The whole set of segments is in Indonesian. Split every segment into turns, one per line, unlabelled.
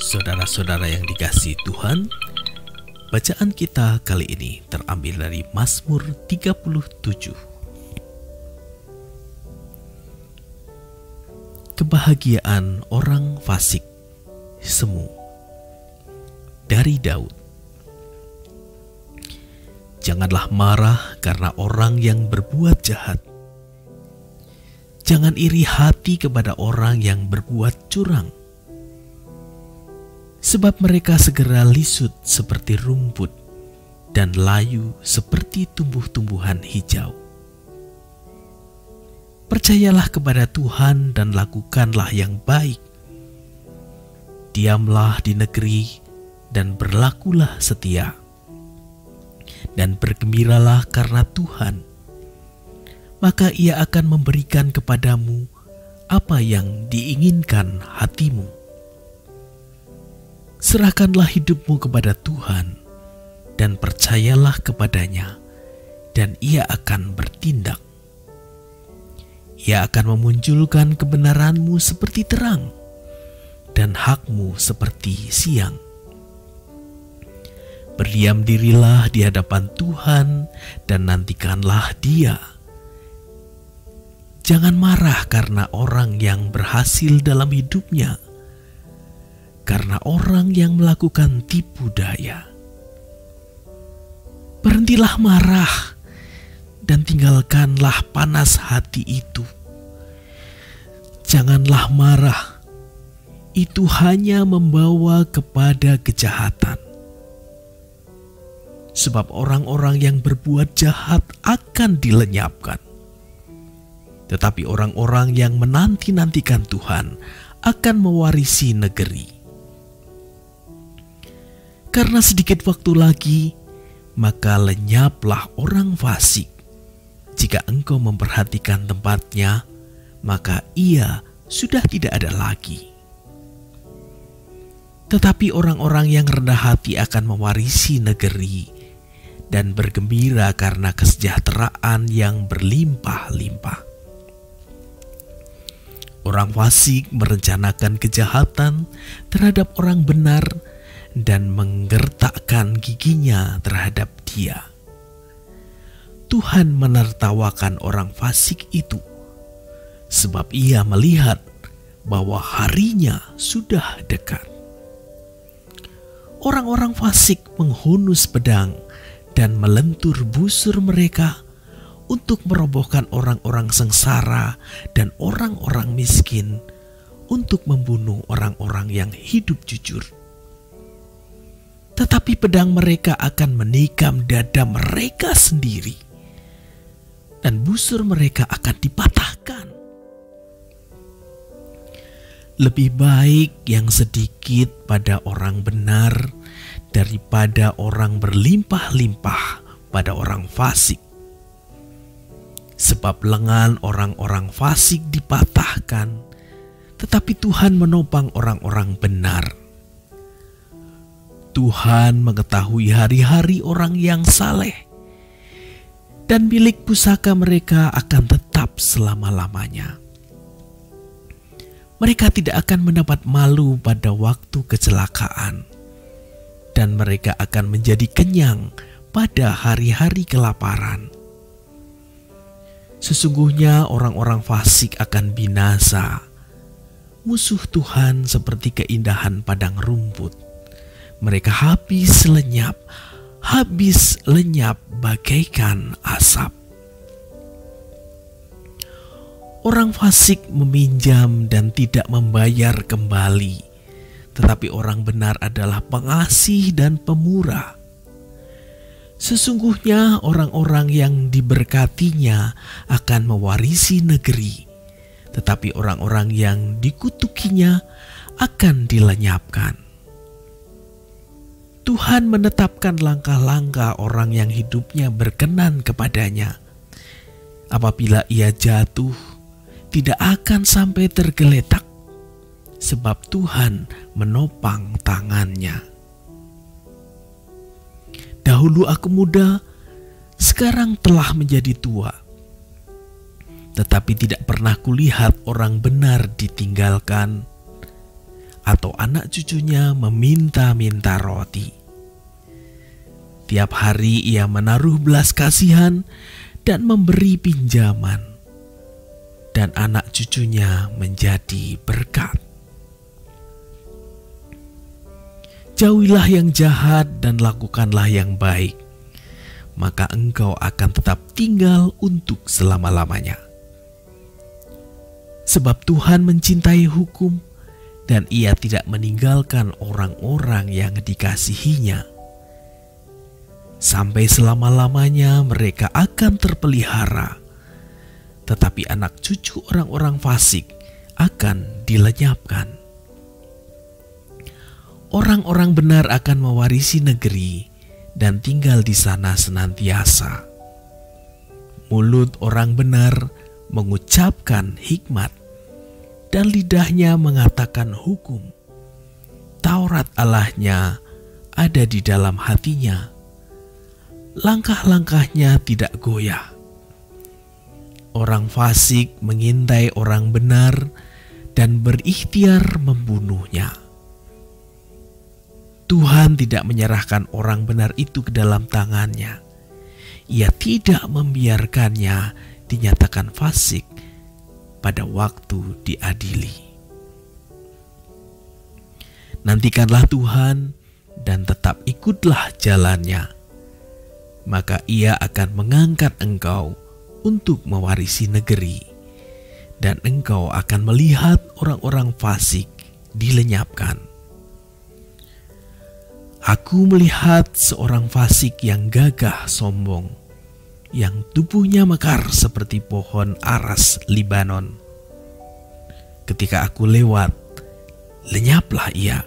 Saudara-saudara yang dikasihi Tuhan, bacaan kita kali ini terambil dari Mazmur 37. Kebahagiaan orang fasik, semu. Dari Daud. Janganlah marah karena orang yang berbuat jahat. Jangan iri hati kepada orang yang berbuat curang. Sebab mereka segera lisut seperti rumput dan layu seperti tumbuh-tumbuhan hijau. Percayalah kepada Tuhan dan lakukanlah yang baik. Diamlah di negeri dan berlakulah setia. Dan bergembiralah karena Tuhan. Maka Ia akan memberikan kepadamu apa yang diinginkan hatimu. Serahkanlah hidupmu kepada Tuhan dan percayalah kepadanya, dan Ia akan bertindak. Ia akan memunculkan kebenaranmu seperti terang dan hakmu seperti siang. Berdiam dirilah di hadapan Tuhan dan nantikanlah Dia. Jangan marah karena orang yang berhasil dalam hidupnya, karena orang yang melakukan tipu daya. Berhentilah marah dan tinggalkanlah panas hati itu. Janganlah marah, itu hanya membawa kepada kejahatan. Sebab orang-orang yang berbuat jahat akan dilenyapkan. Tetapi orang-orang yang menanti-nantikan Tuhan akan mewarisi negeri. Karena sedikit waktu lagi, maka lenyaplah orang fasik. Jika engkau memperhatikan tempatnya, maka ia sudah tidak ada lagi. Tetapi orang-orang yang rendah hati akan mewarisi negeri dan bergembira karena kesejahteraan yang berlimpah-limpah. Orang fasik merencanakan kejahatan terhadap orang benar dan menggertakkan giginya terhadap dia. Tuhan menertawakan orang fasik itu, sebab Ia melihat bahwa harinya sudah dekat. Orang-orang fasik menghunus pedang dan melentur busur mereka untuk merobohkan orang-orang sengsara dan orang-orang miskin, untuk membunuh orang-orang yang hidup jujur. Tetapi pedang mereka akan menikam dada mereka sendiri, dan busur mereka akan dipatahkan. Lebih baik yang sedikit pada orang benar daripada orang berlimpah-limpah pada orang fasik. Sebab lengan orang-orang fasik dipatahkan, tetapi Tuhan menopang orang-orang benar. Tuhan mengetahui hari-hari orang yang saleh, dan milik pusaka mereka akan tetap selama-lamanya. Mereka tidak akan mendapat malu pada waktu kecelakaan, dan mereka akan menjadi kenyang pada hari-hari kelaparan. Sesungguhnya orang-orang fasik akan binasa. Musuh Tuhan seperti keindahan padang rumput. Mereka habis lenyap bagaikan asap. Orang fasik meminjam dan tidak membayar kembali, tetapi orang benar adalah pengasih dan pemurah. Sesungguhnya orang-orang yang diberkatinya akan mewarisi negeri, tetapi orang-orang yang dikutukinya akan dilenyapkan. Tuhan menetapkan langkah-langkah orang yang hidupnya berkenan kepadanya. Apabila ia jatuh, tidak akan sampai tergeletak, sebab Tuhan menopang tangannya. Dahulu aku muda, sekarang telah menjadi tua. Tetapi tidak pernah kulihat orang benar ditinggalkan atau anak cucunya meminta-minta roti. Tiap hari ia menaruh belas kasihan dan memberi pinjaman, dan anak cucunya menjadi berkat. Jauhilah yang jahat dan lakukanlah yang baik, maka engkau akan tetap tinggal untuk selama-lamanya. Sebab Tuhan mencintai hukum, dan Ia tidak meninggalkan orang-orang yang dikasihinya. Sampai selama-lamanya mereka akan terpelihara, tetapi anak cucu orang-orang fasik akan dilenyapkan. Orang-orang benar akan mewarisi negeri dan tinggal di sana senantiasa. Mulut orang benar mengucapkan hikmat, dan lidahnya mengatakan hukum. Taurat Allahnya ada di dalam hatinya. Langkah-langkahnya tidak goyah. Orang fasik mengintai orang benar dan berikhtiar membunuhnya. Tuhan tidak menyerahkan orang benar itu ke dalam tangannya. Ia tidak membiarkannya dinyatakan fasik pada waktu diadili. Nantikanlah Tuhan dan tetap ikutlah jalannya, maka Ia akan mengangkat engkau untuk mewarisi negeri, dan engkau akan melihat orang-orang fasik dilenyapkan. Aku melihat seorang fasik yang gagah sombong, yang tubuhnya mekar seperti pohon aras Libanon. Ketika aku lewat, lenyaplah ia.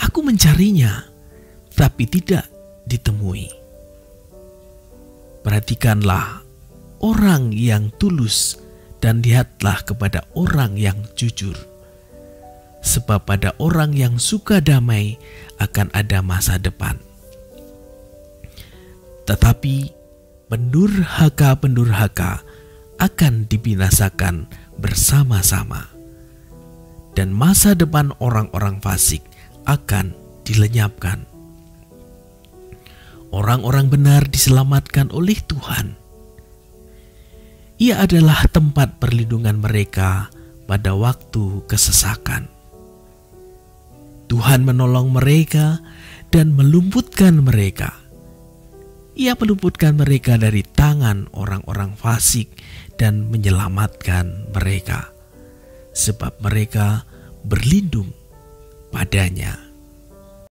Aku mencarinya, tapi tidak ditemui. Perhatikanlah orang yang tulus dan lihatlah kepada orang yang jujur. Sebab pada orang yang suka damai akan ada masa depan. Tetapi pendurhaka-pendurhaka akan dibinasakan bersama-sama, dan masa depan orang-orang fasik akan dilenyapkan. Orang-orang benar diselamatkan oleh Tuhan. Ia adalah tempat perlindungan mereka pada waktu kesesakan. Tuhan menolong mereka dan meluputkan mereka. Ia meluputkan mereka dari tangan orang-orang fasik dan menyelamatkan mereka, sebab mereka berlindung padanya.